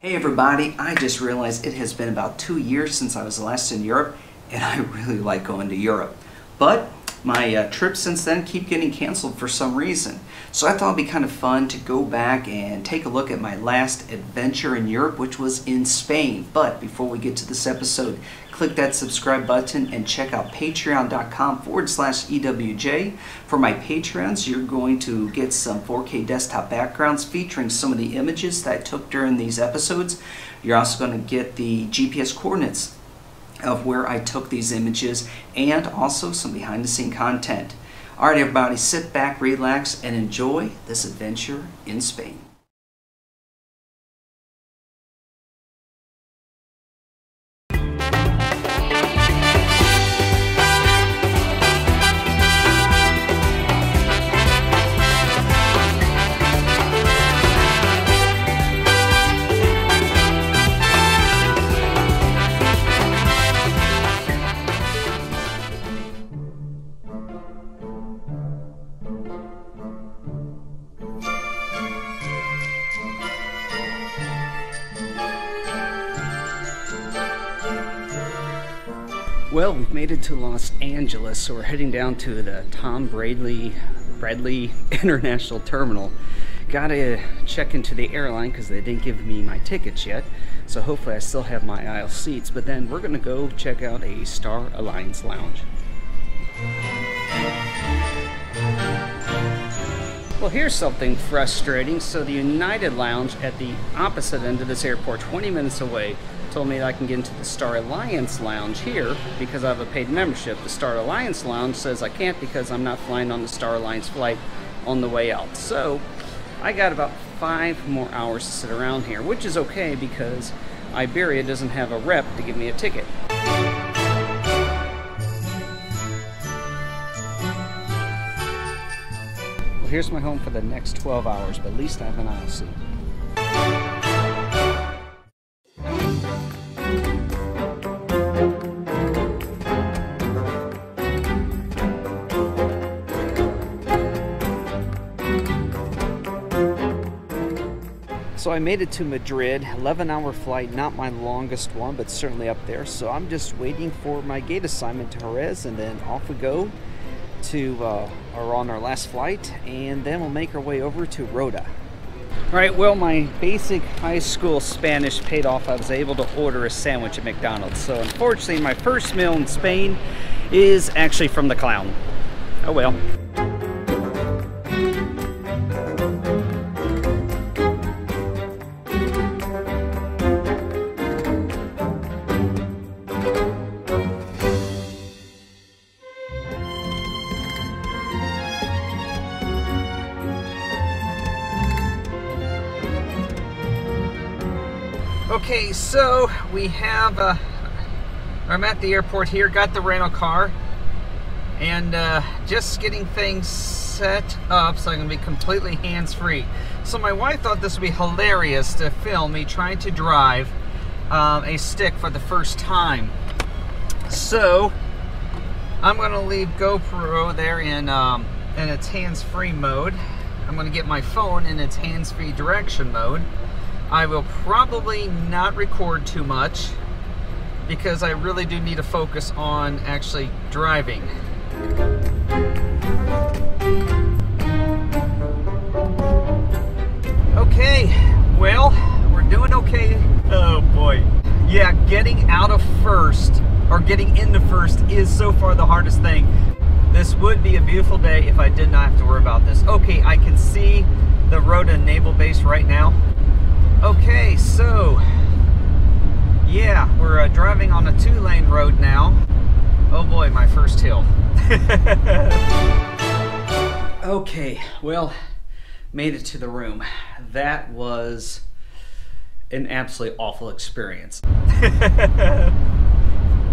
Hey everybody, I just realized it has been about 2 years since I was last in Europe, and I really like going to Europe. But my trips since then keep getting canceled for some reason. So I thought it'd be kind of fun to go back and take a look at my last adventure in Europe, which was in Spain. But before we get to this episode, click that subscribe button and check out patreon.com/EWJ. For my Patreons, you're going to get some 4K desktop backgrounds featuring some of the images that I took during these episodes. You're also going to get the GPS coordinates of where I took these images and also some behind-the-scene content. Alright everybody, sit back, relax, and enjoy this adventure in Spain. Well, we've made it to Los Angeles, so we're heading down to the Tom Bradley International Terminal. Gotta check into the airline because they didn't give me my tickets yet, so hopefully I still have my aisle seats, but then we're gonna go check out a Star Alliance lounge. Well, here's something frustrating. So the United Lounge at the opposite end of this airport, 20 minutes away, told me that I can get into the Star Alliance Lounge here because I have a paid membership. The Star Alliance Lounge says I can't because I'm not flying on the Star Alliance flight on the way out. So I got about 5 more hours to sit around here, which is okay because Iberia doesn't have a rep to give me a ticket. Well, here's my home for the next 12 hours, but at least I have an aisle seat. So I made it to Madrid, 11-hour flight, not my longest one, but certainly up there. So I'm just waiting for my gate assignment to Jerez, and then off we go to, or on our last flight, and then we'll make our way over to Rota. All right, well, my basic high school Spanish paid off. I was able to order a sandwich at McDonald's. So unfortunately, my first meal in Spain is actually from the clown. Oh well. Okay, so we have, I'm at the airport here, got the rental car, and just getting things set up so I can be completely hands-free. So my wife thought this would be hilarious to film me trying to drive a stick for the first time. So I'm going to leave GoPro there in its hands-free mode. I'm going to get my phone in its hands-free direction mode. I will probably not record too much because I really do need to focus on actually driving. Okay, well, we're doing okay. Oh boy. Yeah, getting out of first, or getting into first, is so far the hardest thing. This would be a beautiful day if I did not have to worry about this. Okay, I can see the Rota Naval Base right now. Okay, so yeah, we're driving on a 2-lane road now. Oh boy, my first hill. Okay, well, made it to the room. That was an absolutely awful experience.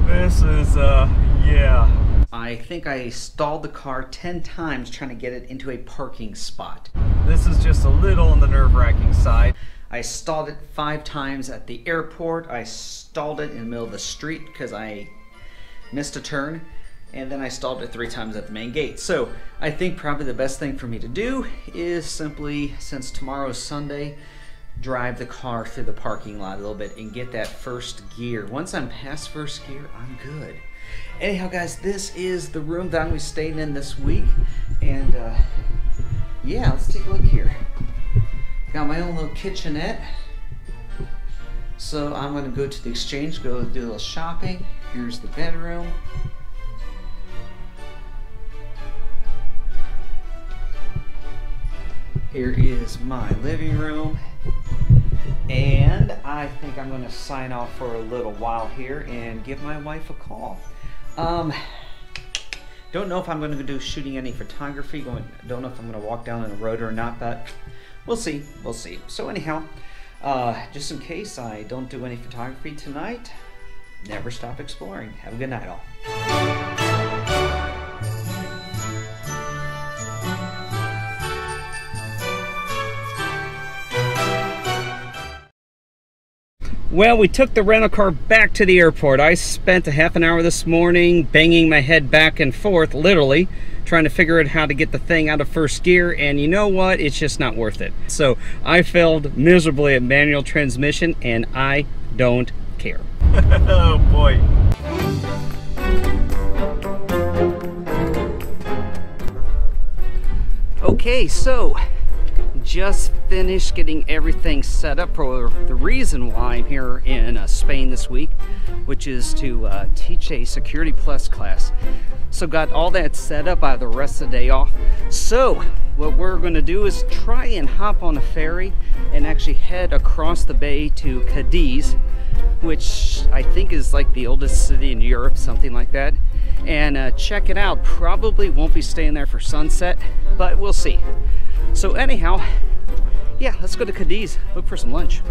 This is, yeah. I think I stalled the car 10 times trying to get it into a parking spot. This is just a little on the nerve-wracking side. I stalled it 5 times at the airport. I stalled it in the middle of the street because I missed a turn. And then I stalled it 3 times at the main gate. So I think probably the best thing for me to do is simply, since tomorrow is Sunday, drive the car through the parking lot a little bit and get that first gear. Once I'm past first gear, I'm good. Anyhow, guys, this is the room that I'm going to be staying in this week. And yeah, let's take a look here. Got my own little kitchenette. So I'm going to go to the exchange, go do a little shopping. Here's the bedroom. Here is my living room. And I think I'm going to sign off for a little while here and give my wife a call. Don't know if I'm going to do shooting any photography. Don't know if I'm going to walk down in a road or not, but we'll see. We'll see. So anyhow, just in case I don't do any photography tonight, never stop exploring. Have a good night, all. Well, we took the rental car back to the airport. I spent a half an hour this morning banging my head back and forth, literally, trying to figure out how to get the thing out of first gear, and you know what? It's just not worth it. So I failed miserably at manual transmission, and I don't care. Oh boy. Okay, so just finished getting everything set up for the reason why I'm here in Spain this week, which is to teach a Security Plus class. So got all that set up. I have the rest of the day off. So what we're going to do is try and hop on a ferry and actually head across the bay to Cadiz, which I think is like the oldest city in Europe, something like that, and check it out. Probably won't be staying there for sunset, but we'll see. So anyhow, yeah, let's go to Cardiz, look for some lunch.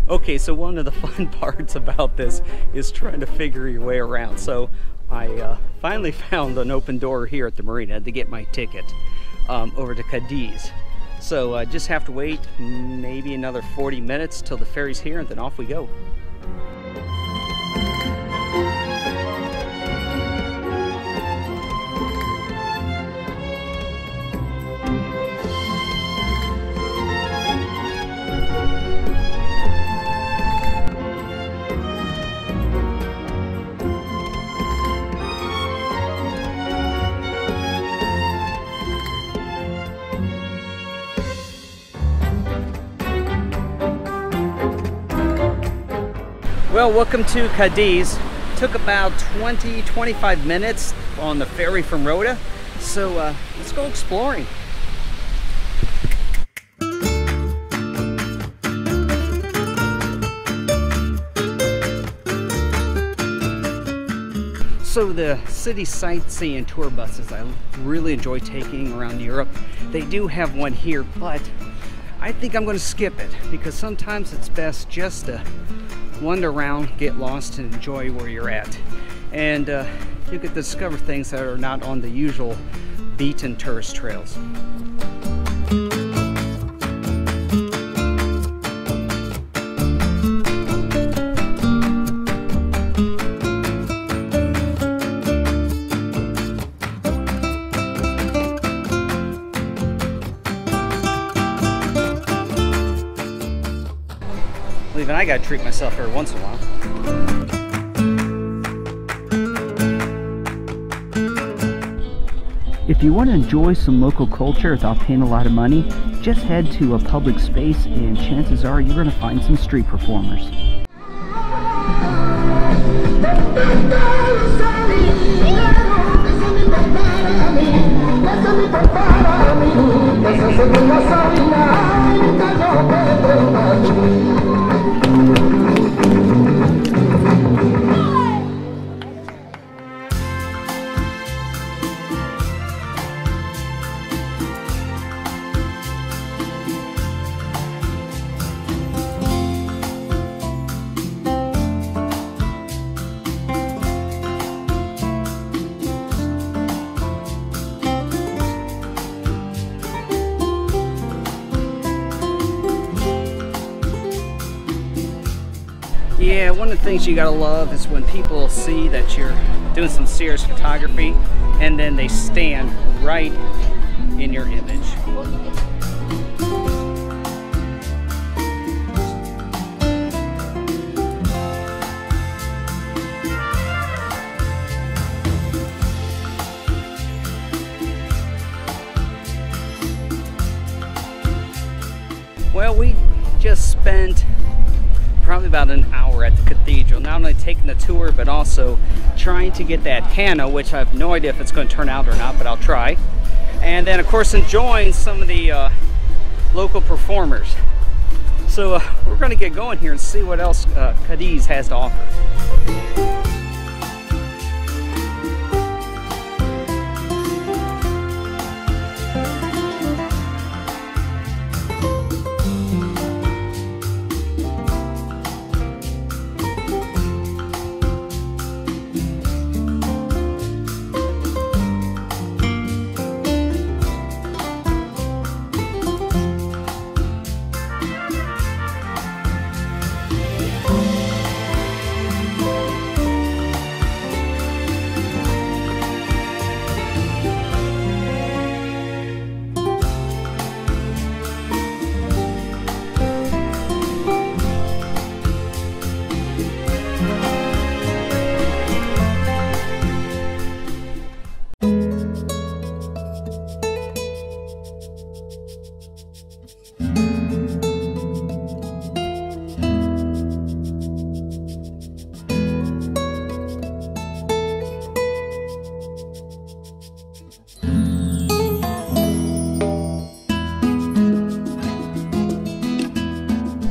Okay, so one of the fun parts about this is trying to figure your way around. So I finally found an open door here at the marina to get my ticket over to Cardiz. So I just have to wait maybe another 40 minutes till the ferry's here, and then off we go. Well, welcome to Cardiz. Took about 20-25 minutes on the ferry from Rota, so let's go exploring. So the city sightseeing tour buses, I really enjoy taking around Europe. They do have one here, but I think I'm going to skip it because sometimes it's best just to wander around, get lost, and enjoy where you're at. And you get to discover things that are not on the usual beaten tourist trails. Even I gotta treat myself every once in a while. If you want to enjoy some local culture without paying a lot of money, just head to a public space and chances are you're going to find some street performers. Yeah, one of the things you gotta love is when people see that you're doing some serious photography and then they stand right in your image. just spent probably about an hour at the cathedral, not only taking the tour but also trying to get that Hannah, which I have no idea if it's going to turn out or not, but I'll try. And then of course enjoying some of the local performers. So we're going to get going here and see what else Cadiz has to offer.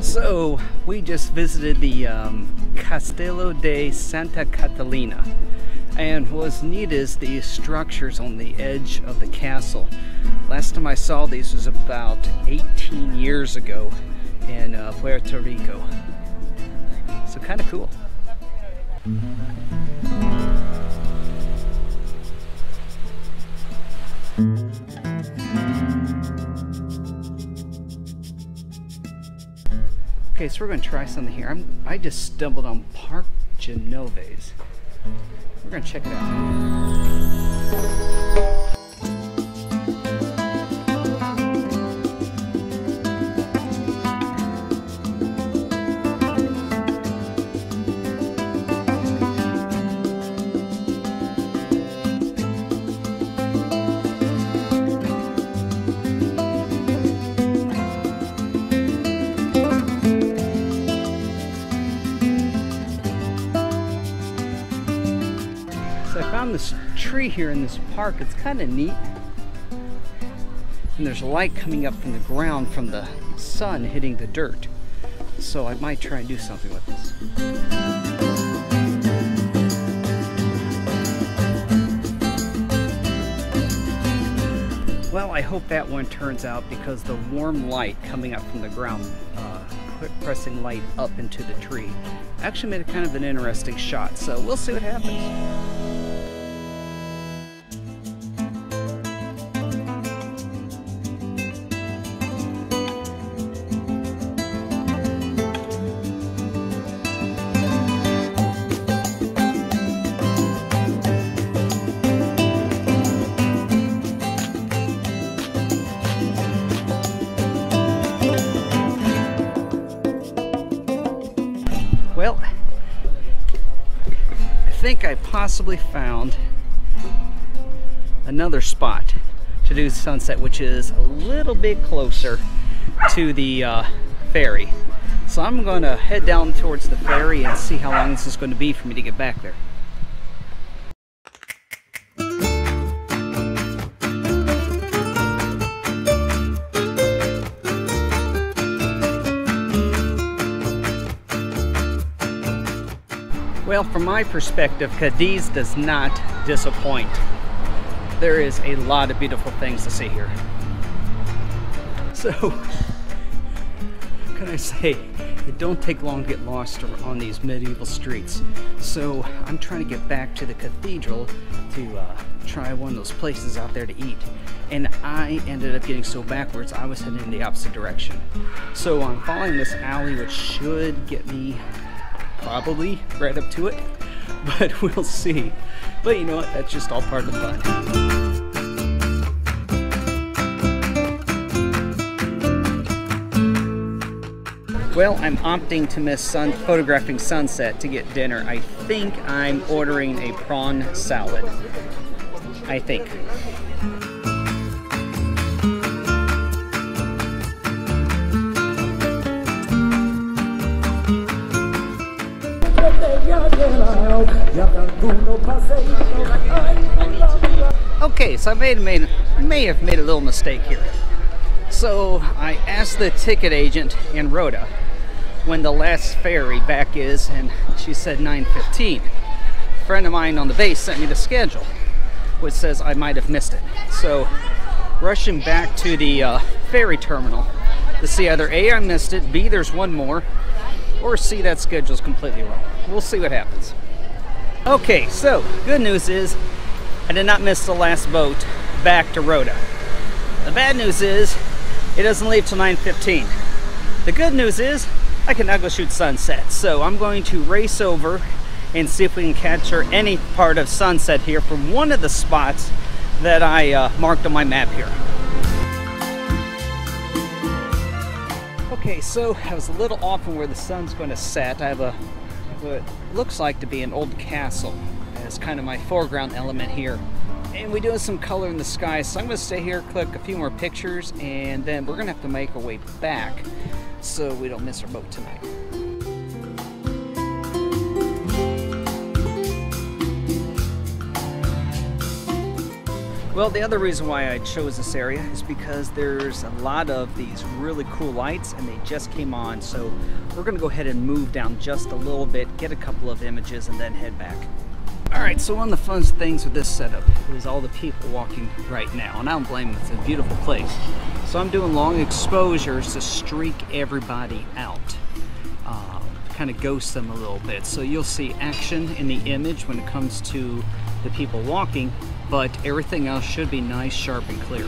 So we just visited the Castello de Santa Catalina, and what's neat is the structures on the edge of the castle. Last time I saw these was about 18 years ago in Puerto Rico. So kind of cool. Okay, so we're going to try something here. I just stumbled on Park Genoves. We're going to check it out. So I found this tree here in this park. It's kind of neat. And there's light coming up from the ground from the sun hitting the dirt. So I might try and do something with this. Well, I hope that one turns out, because the warm light coming up from the ground, pressing light up into the tree, actually made it kind of an interesting shot. So we'll see what happens. Well, I think I possibly found another spot to do sunset, which is a little bit closer to the ferry. So I'm going to head down towards the ferry and see how long this is going to be for me to get back there. Well, from my perspective, Cadiz does not disappoint. There is a lot of beautiful things to see here. So, what can I say? It don't take long to get lost on these medieval streets. So, I'm trying to get back to the cathedral to try one of those places out there to eat. And I ended up getting so backwards, I was heading in the opposite direction. So, I'm following this alley, which should get me probably right up to it, but we'll see. But you know what, that's just all part of the fun. Well, I'm opting to miss photographing sunset to get dinner. I think I'm ordering a prawn salad. I think. Okay, so I may have made a little mistake here. So I asked the ticket agent in Rota when the last ferry back is, and she said 9:15. A friend of mine on the base sent me the schedule, which says I might have missed it. So rushing back to the ferry terminal to see either A, I missed it, B, there's one more, or C, that schedule's completely wrong. We'll see what happens. Okay, so good news is I did not miss the last boat back to Rota. The bad news is it doesn't leave till 9:15. The good news is I can now go shoot sunset. So I'm going to race over and see if we can capture any part of sunset here from one of the spots that I marked on my map here. Okay, so I was a little off on where the sun's going to set. I have what looks like to be an old castle as kind of my foreground element here. And we're doing some color in the sky, so I'm going to stay here, click a few more pictures, and then we're going to have to make our way back so we don't miss our boat tonight. Well, the other reason why I chose this area is because there's a lot of these really cool lights and they just came on, so we're going to go ahead and move down just a little bit, get a couple of images, and then head back. Alright, so one of the fun things with this setup is all the people walking right now, and I don't blame them, it's a beautiful place. So I'm doing long exposures to streak everybody out, kind of ghost them a little bit. So you'll see action in the image when it comes to the people walking, but everything else should be nice, sharp, and clear.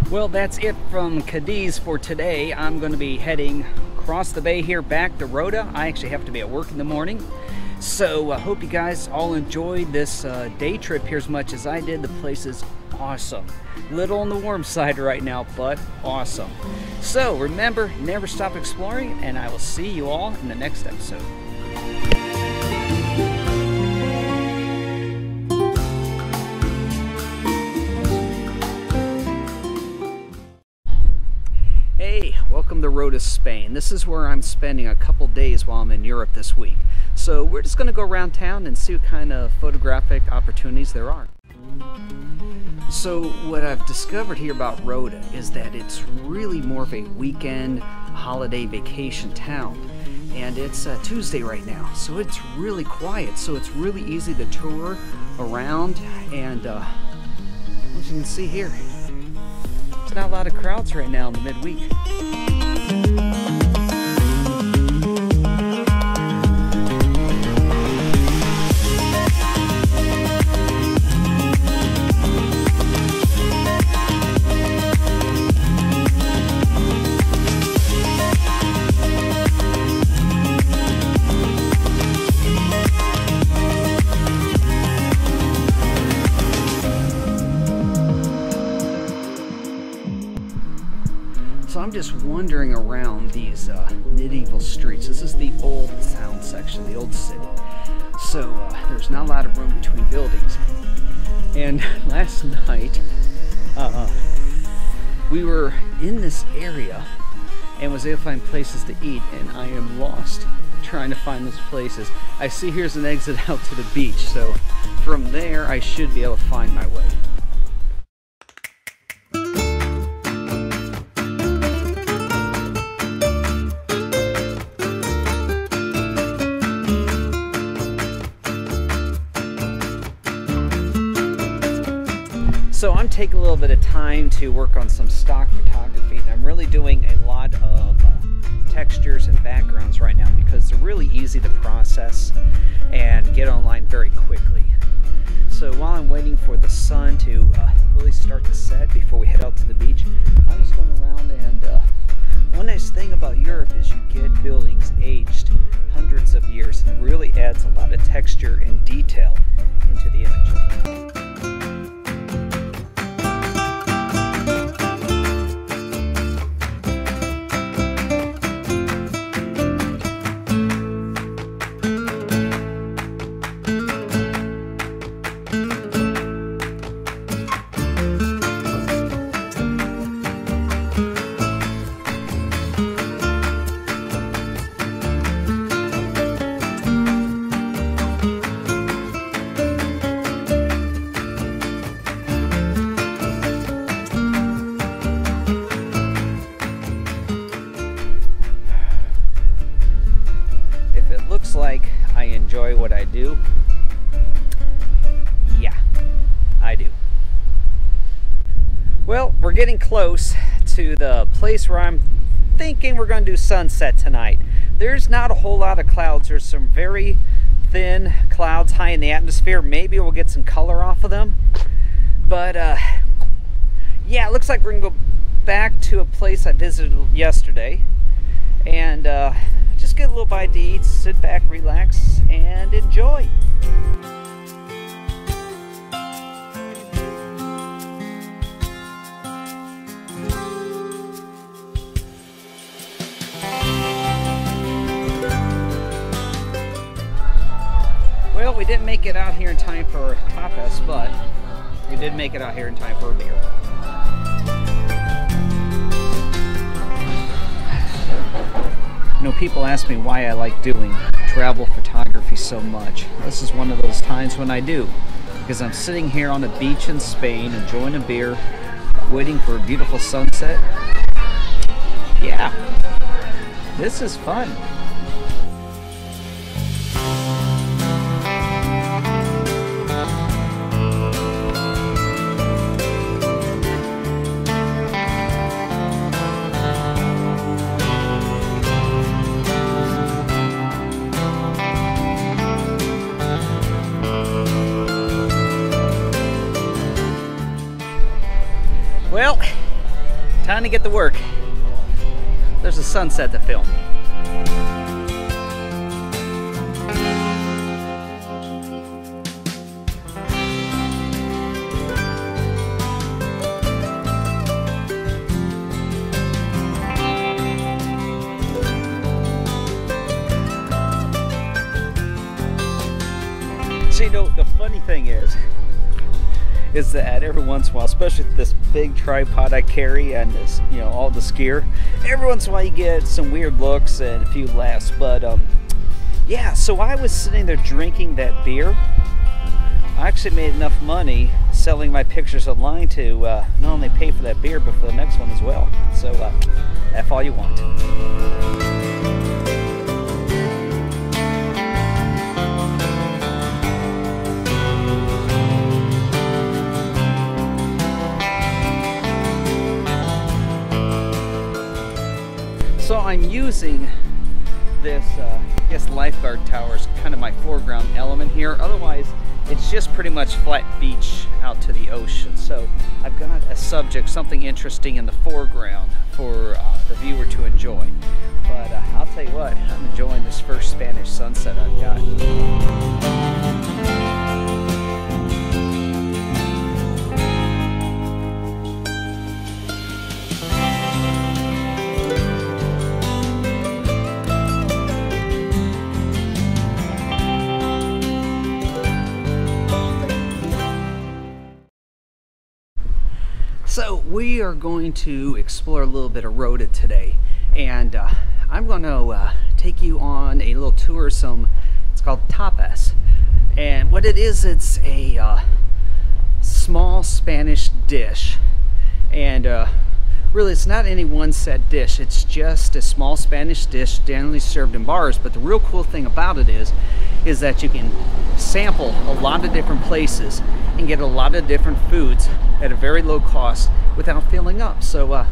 Well, that's it from Cadiz for today. I'm going to be heading across the bay here back to Rota. I actually have to be at work in the morning. So I hope you guys all enjoyed this day trip here as much as I did. The place is awesome. Little on the warm side right now, but awesome. So remember, never stop exploring, and I will see you all in the next episode. Hey, welcome to Rota, Spain. This is where I'm spending a couple days while I'm in Europe this week. So we're just going to go around town and see what kind of photographic opportunities there are. So what I've discovered here about Rota is that it's really more of a weekend, holiday vacation town. And it's Tuesday right now, so it's really quiet. So it's really easy to tour around, and as you can see here, there's not a lot of crowds right now in the midweek. So I'm just wandering around these medieval streets. This is the old town section, the old city. So there's not a lot of room between buildings. And last night, we were in this area and was able to find places to eat, and I am lost trying to find those places. I see here's an exit out to the beach, so from there I should be able to find my way. So I'm taking a little bit of time to work on some stock photography, and I'm really doing a lot of textures and backgrounds right now because they're really easy to process and get online very quickly. So while I'm waiting for the sun to really start to set before we head out to the beach, I'm just going around, and one nice thing about Europe is you get buildings aged hundreds of years, and it really adds a lot of texture and detail into the image. Well, we're getting close to the place where I'm thinking we're going to do sunset tonight. There's not a whole lot of clouds. There's some very thin clouds high in the atmosphere. Maybe we'll get some color off of them. But yeah, it looks like we're going to go back to a place I visited yesterday and just get a little bite to eat, sit back, relax, and enjoy. Well, we didn't make it out here in time for Topas, but we did make it out here in time for a beer. You know, people ask me why I like doing travel photography so much. This is one of those times when I do, because I'm sitting here on a beach in Spain, enjoying a beer, waiting for a beautiful sunset. Yeah, this is fun. Well, time to get to work. There's a sunset to film. So, you know, the funny thing is that every once in a while, especially with this big tripod I carry and this, you know, all this gear, every once in a while you get some weird looks and a few laughs. But yeah, so I was sitting there drinking that beer. I actually made enough money selling my pictures online to not only pay for that beer, but for the next one as well. So F all you want. So I'm using this, I guess, lifeguard tower as kind of my foreground element here. Otherwise, it's just pretty much flat beach out to the ocean. So I've got a subject, something interesting in the foreground for the viewer to enjoy. But I'll tell you what, I'm enjoying this first Spanish sunset I've got. So we are going to explore a little bit of Rota today, and I'm going to take you on a little tour of it's called Topas. And what it is, it's a small Spanish dish, and really it's not any one set dish, it's just a small Spanish dish generally served in bars. But the real cool thing about it is that you can sample a lot of different places and get a lot of different foods at a very low cost without filling up. So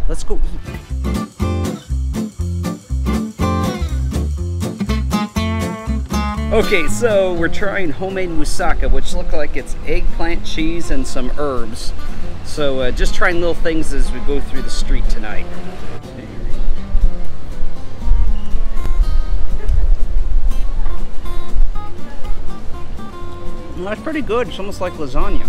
let's go eat. Okay, so we're trying homemade moussaka, which look like it's eggplant, cheese, and some herbs. So just trying little things as we go through the street tonight. Well, that's pretty good. It's almost like lasagna.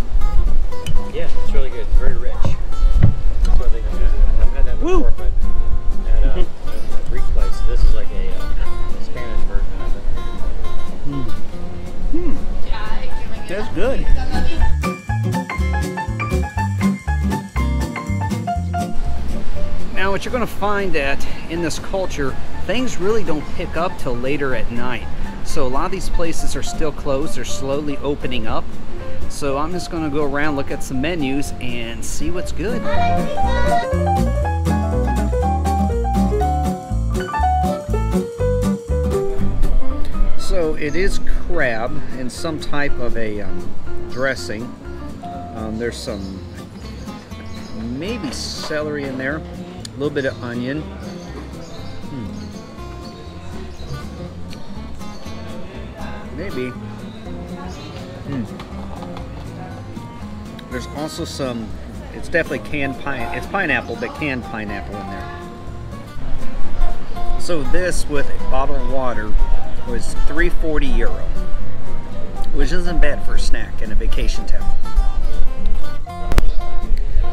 Yeah, it's really good. It's very rich. That's what I think I've had that before, but at a Greek place, this is like a Spanish version of it. That's good. Now, what you're going to find that in this culture, things really don't pick up till later at night. So a lot of these places are still closed. They're slowly opening up. So I'm just going to go around, look at some menus, and see what's good. So it is crab in some type of a dressing. There's some maybe celery in there, a little bit of onion. Maybe. There's also some, it's definitely canned it's pineapple, but canned pineapple in there. So this with a bottle of water was €3.40, which isn't bad for a snack in a vacation town.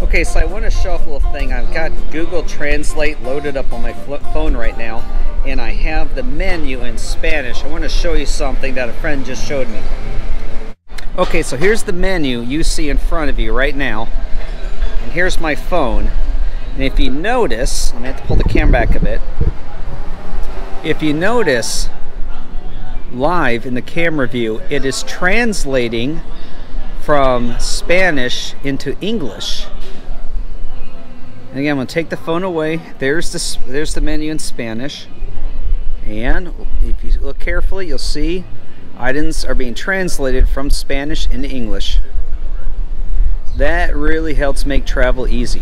Okay, so I want to show off a little thing. I've got Google Translate loaded up on my phone right now, and I have the menu in Spanish. I want to show you something that a friend just showed me. Okay, so here's the menu you see in front of you right now, and here's my phone. And if you notice, I'm going to have to pull the camera back a bit. If you notice, live in the camera view, it is translating from Spanish into English. And again, I'm going to take the phone away. There's the menu in Spanish. And if you look carefully, you'll see items are being translated from Spanish into English. That really helps make travel easy.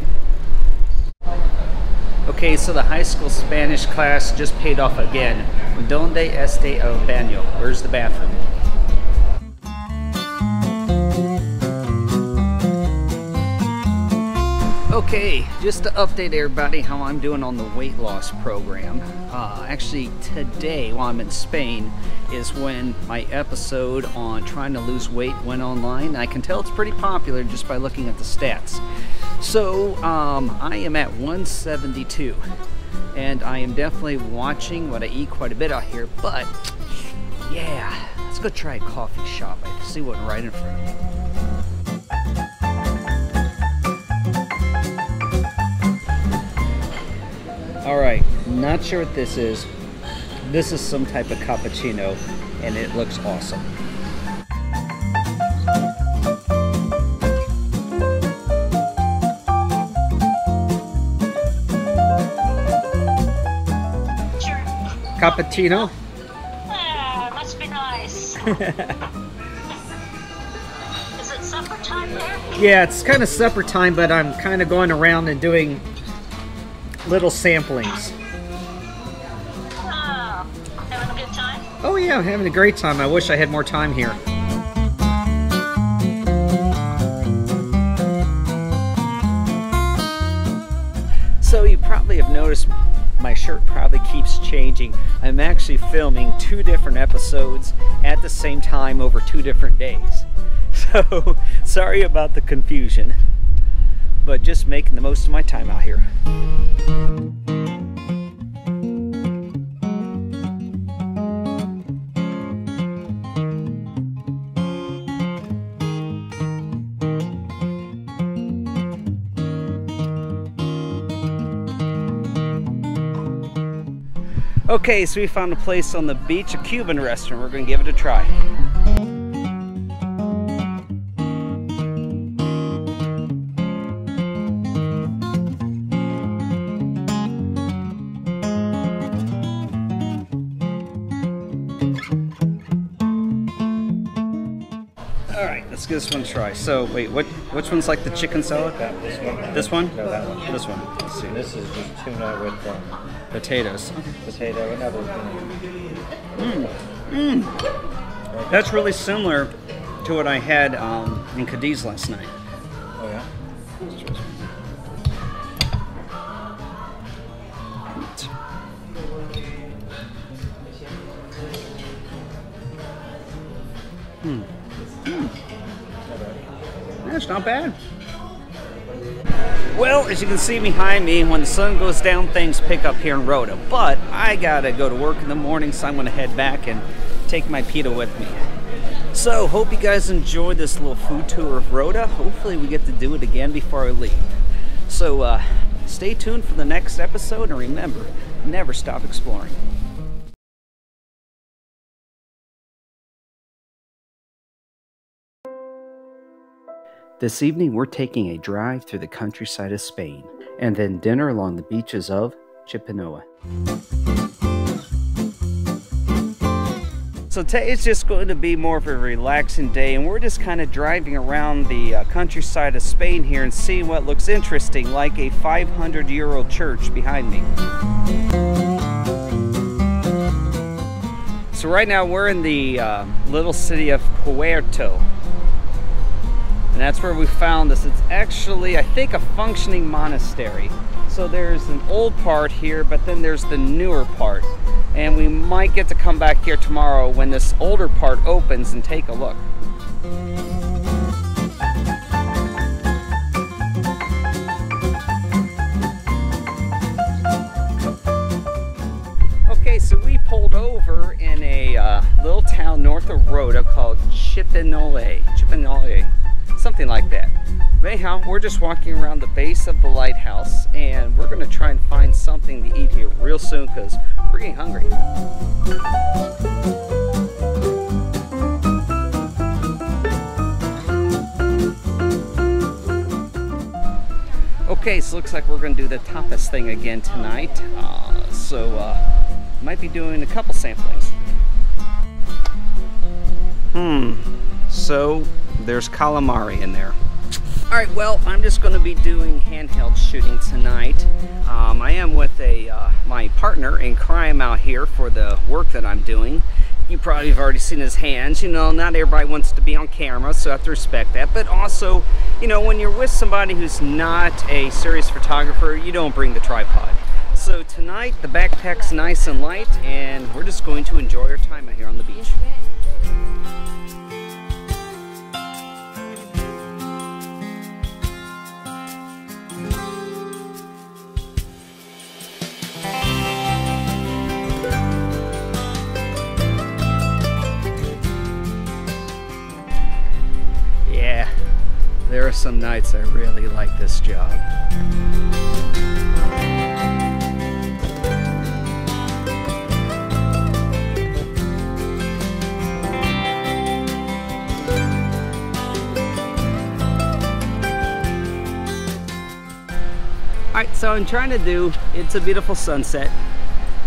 Okay, so the high school Spanish class just paid off again. ¿Dónde está el baño? Where's the bathroom? Okay, just to update everybody how I'm doing on the weight loss program. Actually today, while I'm in Spain, is when my episode on trying to lose weight went online. I can tell it's pretty popular just by looking at the stats. So I am at 172, and I am definitely watching what I eat quite a bit out here, but yeah, let's go try a coffee shop. I see one right in front of me. Alright, not sure what this is. This is some type of cappuccino, and it looks awesome. Sure. Cappuccino? Must be nice. Is it supper time there? Yeah, it's kind of supper time, but I'm kind of going around and doing little samplings. Oh, having a good time? Oh yeah, I'm having a great time. I wish I had more time here. So you probably have noticed my shirt probably keeps changing. I'm actually filming 2 different episodes at the same time over 2 different days. So sorry about the confusion, but just making the most of my time out here. Okay, so we found a place on the beach, a Cuban restaurant. We're going to give it a try. Alright, let's give this one a try. So, wait, which one's like the chicken salad? This one. This one? No, that one. This one. Let's see. This is just tuna with Potatoes. potato and other. That's really similar to what I had in Cardiz last night. Oh yeah. That's not bad. Well, as you can see behind me, when the sun goes down, things pick up here in Rota. But I gotta go to work in the morning, so I'm gonna head back and take my pita with me. So, hope you guys enjoyed this little food tour of Rota. Hopefully we get to do it again before I leave. So, stay tuned for the next episode, and remember, never stop exploring. This evening, we're taking a drive through the countryside of Spain, and then dinner along the beaches of Chipiona. So today is just going to be more of a relaxing day, and we're just kind of driving around the countryside of Spain here and seeing what looks interesting, like a 500-year-old church behind me. So right now we're in the little city of Puerto, and that's where we found this. It's actually, I think, a functioning monastery. So there's an old part here, but then there's the newer part. And we might get to come back here tomorrow when this older part opens and take a look. Okay, so we pulled over in a little town north of Rota called Chipiona, something like that. But anyhow, we're just walking around the base of the lighthouse, and we're going to try and find something to eat here real soon because we're getting hungry. Okay, so looks like we're going to do the tapas thing again tonight. Might be doing a couple samplings. So there's calamari in there. Alright, well, I'm just going to be doing handheld shooting tonight. I am with my partner in crime out here for the work that I'm doing. You probably have already seen his hands. You know, not everybody wants to be on camera, so I have to respect that. But also, you know, when you're with somebody who's not a serious photographer, you don't bring the tripod. So tonight, the backpack's nice and light, and we're just going to enjoy our time out here on the beach. Yeah, there are some nights I really like this job. Alright, so I'm trying to do, it's a beautiful sunset,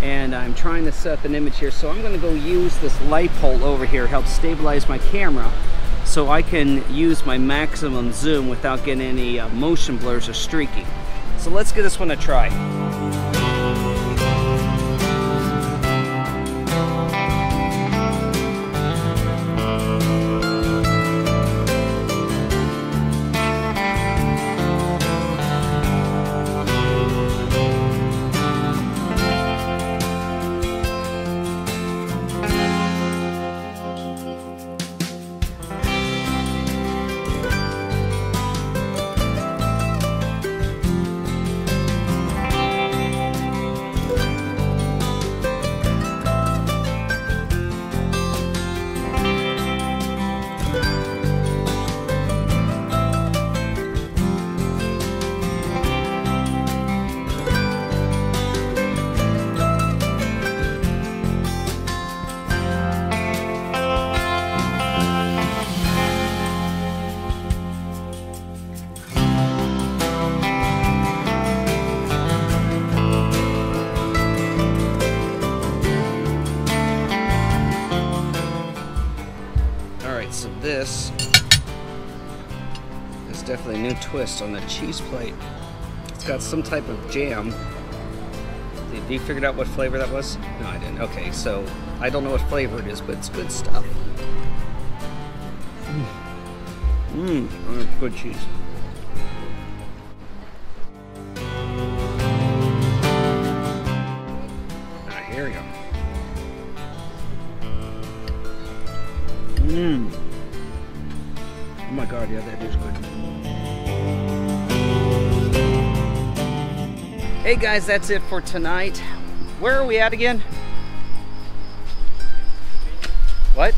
and I'm trying to set up an image here, so I'm going to go use this light pole over here, help stabilize my camera, so I can use my maximum zoom without getting any motion blurs or streaking. So let's give this one a try. So this is definitely a new twist on the cheese plate. It's got some type of jam. Did you figure out what flavor that was? No, I didn't. Okay, so I don't know what flavor it is, but it's good stuff. It's good cheese. Here we go. Oh my god, yeah, that is good. Hey guys, that's it for tonight. Where are we at again? What?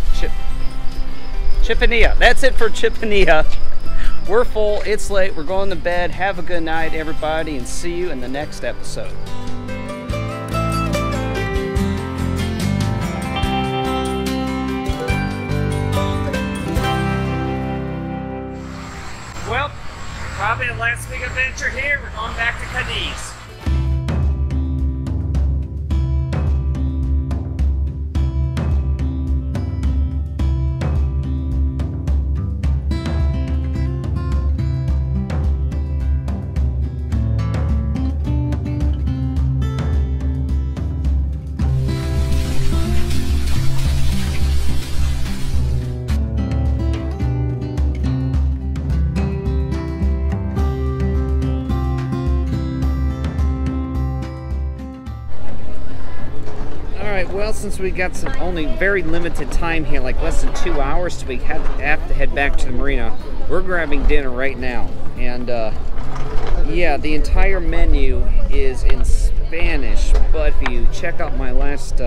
Chipiona. That's it for Chipiona. We're full, it's late, we're going to bed. Have a good night, everybody, and see you in the next episode. Well, probably the last big adventure here. We're going back to Cardiz. well, since we got some only very limited time here, like less than 2 hours till we have to head back to the marina, we're grabbing dinner right now. And yeah, the entire menu is in Spanish, but if you check out my last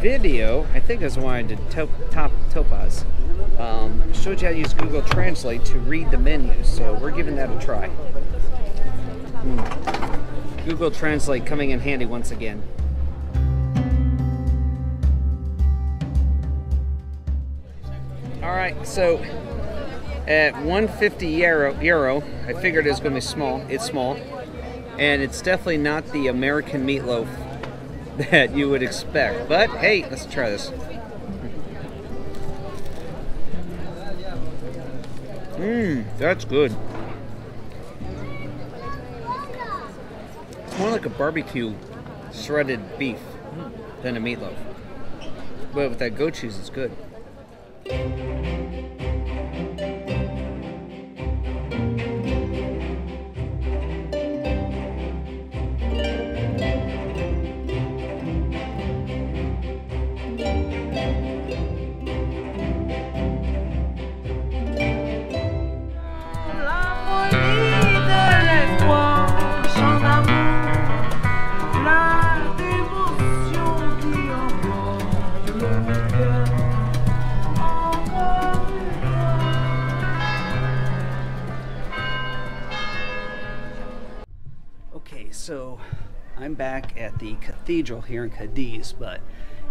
video, I think that's why I did Topas, showed you how to use Google Translate to read the menus, so we're giving that a try. Google Translate coming in handy once again. Alright, so at 150 euro, I figured it was going to be small. It's small. And it's definitely not the American meatloaf that you would expect. But hey, let's try this. That's good. It's more like a barbecue shredded beef than a meatloaf. But with that goat cheese, it's good. So I'm back at the cathedral here in Cardiz, but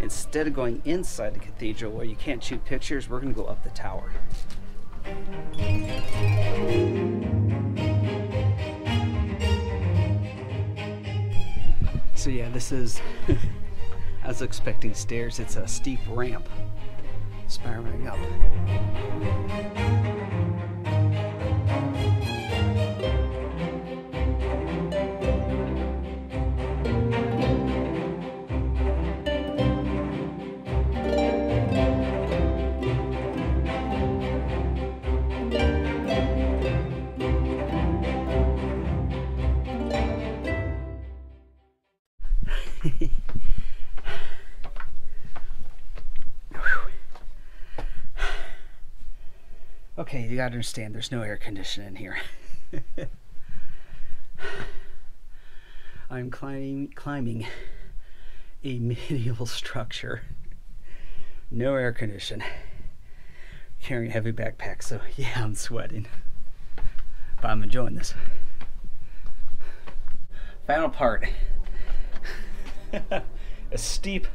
instead of going inside the cathedral where you can't shoot pictures, we're going to go up the tower. So yeah, this is, I was expecting stairs. It's a steep ramp spiraling up. Okay, you gotta understand, there's no air conditioning here. I'm climbing a medieval structure. No air condition. Carrying a heavy backpack, so yeah, I'm sweating. But I'm enjoying this. Final part. A steep,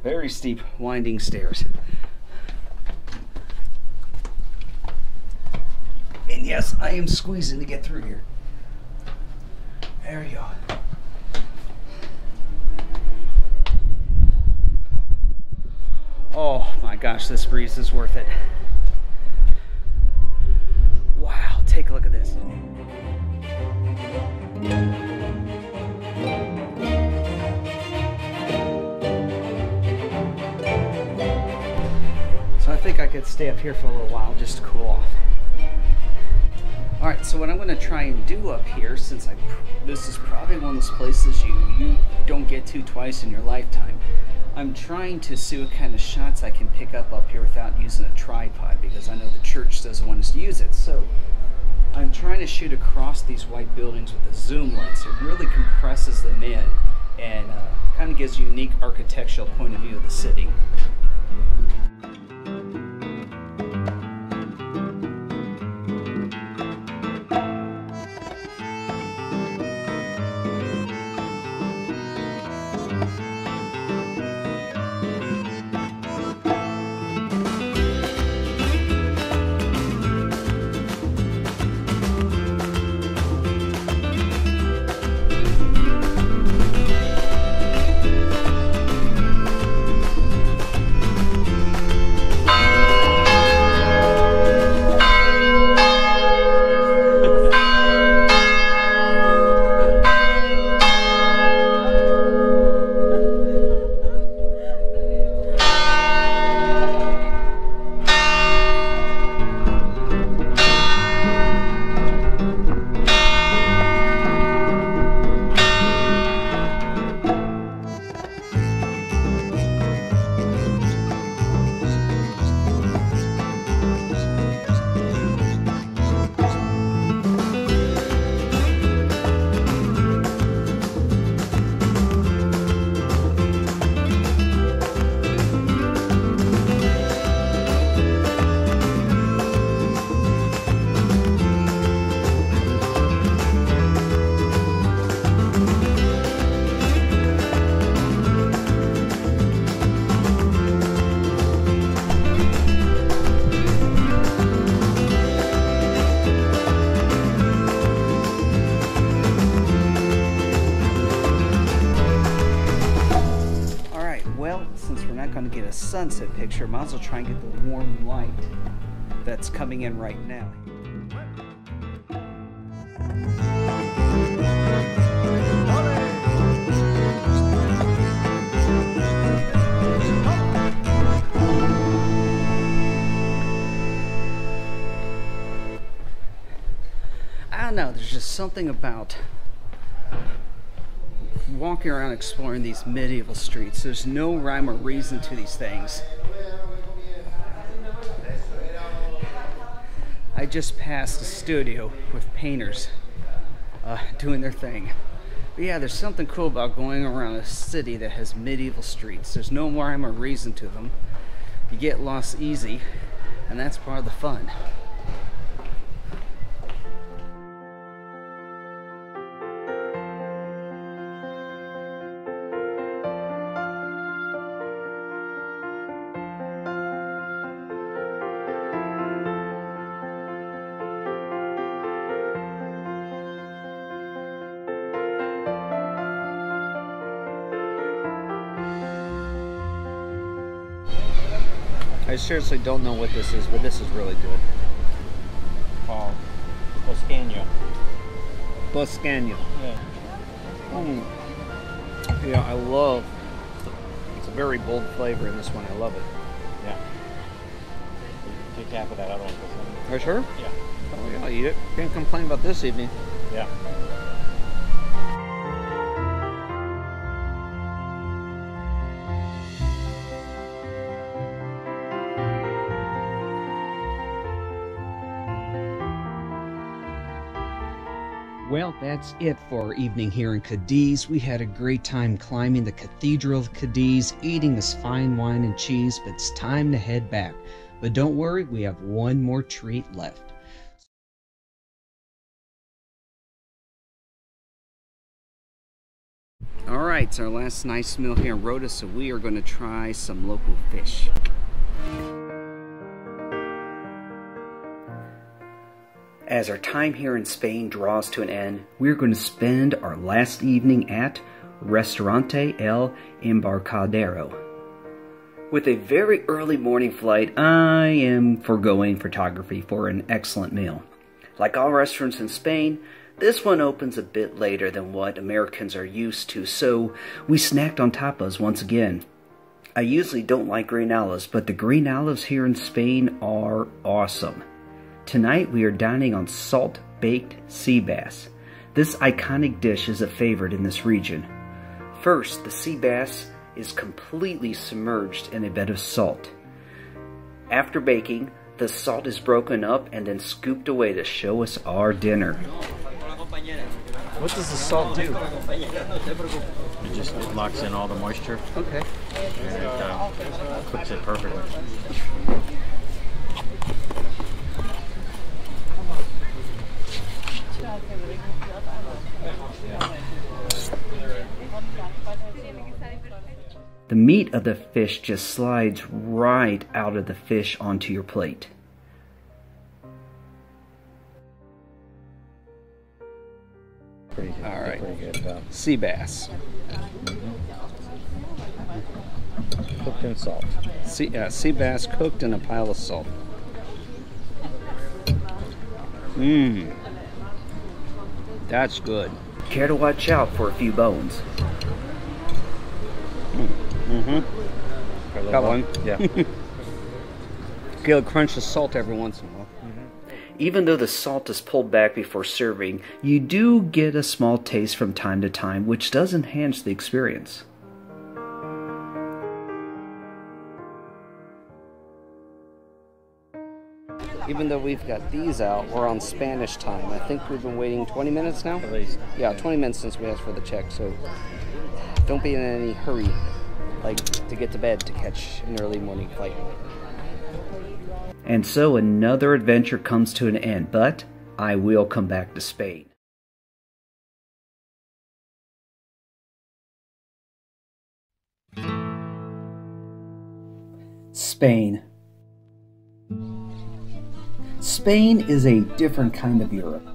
very steep, winding stairs. And yes, I am squeezing to get through here. There we go. Oh my gosh, this breeze is worth it. Wow, take a look at this. So I think I could stay up here for a little while just to cool off. Alright, so what I'm going to try and do up here, since this is probably one of those places you don't get to twice in your lifetime, I'm trying to see what kind of shots I can pick up here without using a tripod, because I know the church doesn't want us to use it. So I'm trying to shoot across these white buildings with a zoom lens. It really compresses them in and kind of gives a unique architectural point of view of the city. a sunset picture, might as well try and get the warm light that's coming in right now. I don't know, there's just something about walking around exploring these medieval streets. There's no rhyme or reason to these things. I just passed a studio with painters doing their thing. But yeah, there's something cool about going around a city that has medieval streets. There's no rhyme or reason to them. You get lost easy, and that's part of the fun. I seriously don't know what this is, but this is really good. Called Toscano. Toscano. Yeah. Yeah, I love. It's a very bold flavor in this one. I love it. Yeah. Take half of that. I don't want this. Are you sure? Yeah. Oh yeah, I'll eat it. Can't complain about this evening. Yeah. Well, that's it for our evening here in Cadiz. We had a great time climbing the Cathedral of Cadiz, eating this fine wine and cheese, but it's time to head back. But don't worry, we have one more treat left. Alright, it's our last nice meal here in Rota, so we are going to try some local fish. As our time here in Spain draws to an end, we're going to spend our last evening at Restaurante El Embarcadero. With a very early morning flight, I am foregoing photography for an excellent meal. Like all restaurants in Spain, this one opens a bit later than what Americans are used to, so we snacked on tapas once again. I usually don't like green olives, but the green olives here in Spain are awesome. Tonight we are dining on salt-baked sea bass. This iconic dish is a favorite in this region. First, the sea bass is completely submerged in a bed of salt. After baking, the salt is broken up and then scooped away to show us our dinner. What does the salt do? It locks in all the moisture. Okay. And it cooks it perfectly. The meat of the fish just slides right out of the fish onto your plate. Pretty good. All right. Pretty good. Sea bass. Cooked in salt. Sea bass cooked in a pile of salt. Mmm. That's good. Care to watch out for a few bones. Got one. Yeah. Get a crunch of salt every once in a while. Even though the salt is pulled back before serving, you do get a small taste from time to time, which does enhance the experience. Even though we've got these out, we're on Spanish time. I think we've been waiting 20 minutes now? At least. Yeah, 20 minutes since we asked for the check, so don't be in any hurry, like to get to bed to catch an early morning flight. And so another adventure comes to an end, but I will come back to Spain. Spain. Spain is a different kind of Europe.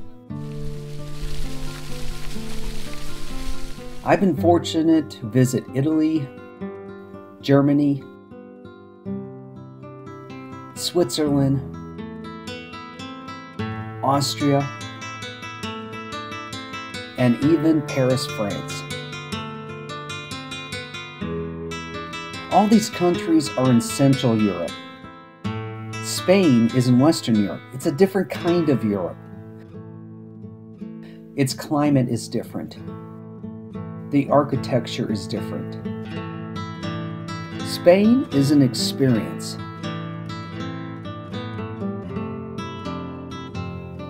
I've been fortunate to visit Italy, Germany, Switzerland, Austria, and even Paris, France. All these countries are in Central Europe. Spain is in Western Europe. It's a different kind of Europe. Its climate is different. The architecture is different. Spain is an experience.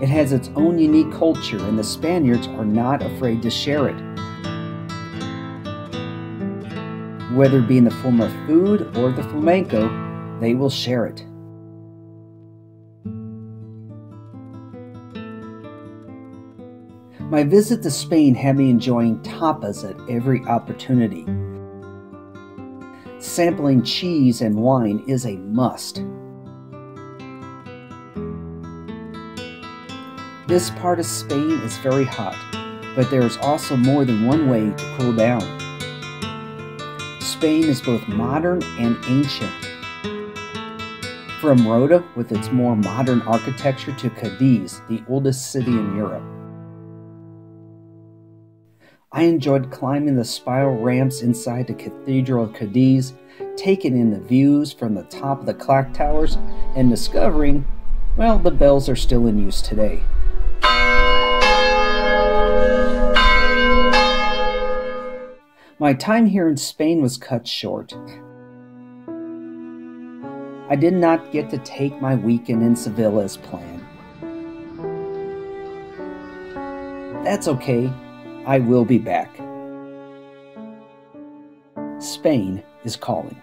It has its own unique culture, and the Spaniards are not afraid to share it. Whether it be in the form of food or the flamenco, they will share it. My visit to Spain had me enjoying tapas at every opportunity. Sampling cheese and wine is a must. This part of Spain is very hot, but there is also more than one way to cool down. Spain is both modern and ancient. From Rota, with its more modern architecture, to Cadiz, the oldest city in Europe. I enjoyed climbing the spiral ramps inside the Cathedral of Cardiz, taking in the views from the top of the clock towers, and discovering, well, the bells are still in use today. My time here in Spain was cut short. I did not get to take my weekend in Seville as planned. That's okay. I will be back. Spain is calling.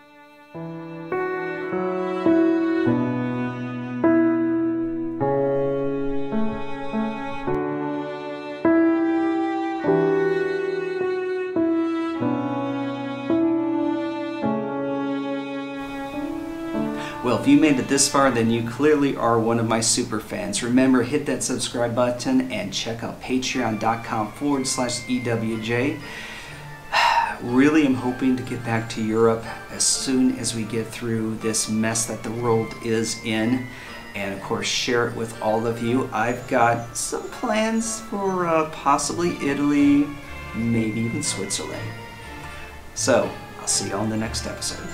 Well, if you made it this far, then you clearly are one of my super fans. Remember, hit that subscribe button and check out patreon.com/EWJ. Really am hoping to get back to Europe as soon as we get through this mess that the world is in. And of course, share it with all of you. I've got some plans for possibly Italy, maybe even Switzerland. So, I'll see you on the next episode.